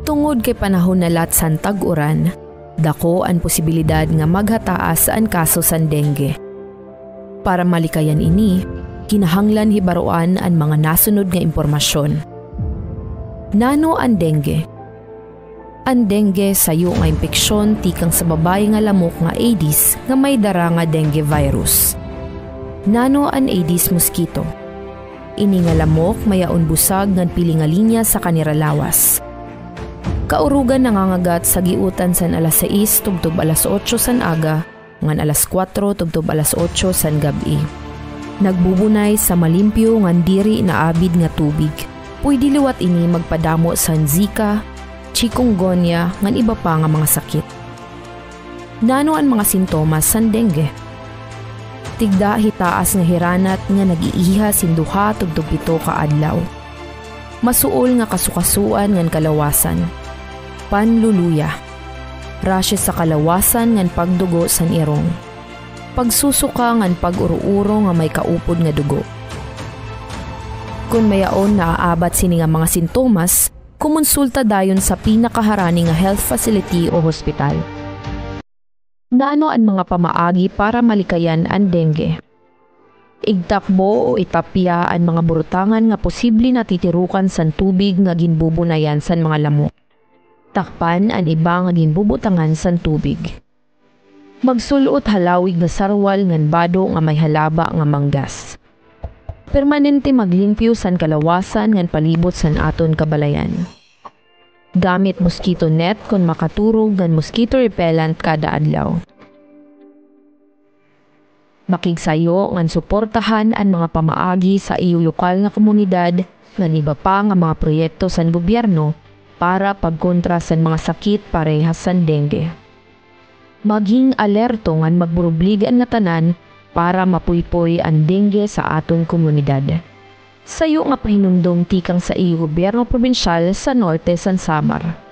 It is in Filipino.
Tungod kay panahon na latsan tag-uran, dako ang posibilidad nga maghataas ang kaso sa dengue. Para malikayan ini, kinahanglan hibaruan ang mga nasunod nga impormasyon. Nano ang dengue? Ang dengue sayo nga impeksyon tikang sa babae nga lamok nga Aedes nga may dara nga dengue virus. Nano ang Aedes mosquito? Ini nga lamok mayaon busag nga pili nga linya sa kanira lawas. Kaurugan nangangagat sa giutan san alas 6 tubtob alas 8 san aga, ngan alas 4 tubtob alas 8 san gabi. Nagbubunay sa malimpyo ngan diri na abid nga tubig. Pwede liwat ini magpadamo sa Zika, chikungunya ngan iba pa nga mga sakit. Nano ang mga sintomas san dengue? Tigda hitaas nga hiranat nga nag-iiha sinduha tubtob 7 ka adlaw. Masuol nga kasukasuan ngan kalawasan. Panluluya, rashes sa kalawasan ngan pagdugo san irong, pagsusuka ngan pag-uro-uro nga may kaupod nga dugo. Kung mayaon na aabat sini nga mga sintomas, kumonsulta dayon sa pinakaharani nga health facility o hospital. Ngano ang mga pamaagi para malikayan ang dengue? Igtakbo o itapya ang mga burutangan nga posible na titirukan san tubig nga ginbubunayan san mga lamok. Takpan ang iba nga ginbubutangan san tubig. Magsulot halawig nga sarwal ngan bado nga may halaba nga manggas. Permanente maglimpyo san kalawasan ngan palibot san aton kabalayan. Gamit mosquito net kung makaturog ngan mosquito repellent kada adlaw. Makigsayo ngan suportahan ang mga pamaagi sa iyo lokal nga komunidad ngan iba pa nga mga proyekto san gobyerno para pagkontra sa mga sakit parehas sa dengue. Maging alerto ngan magburubligan nga tanan para mapuypoy ang dengue sa aton komunidad. Sayo nga pahinumdom tikang sa iyo gobyerno probinsyal sa Norte San Samar.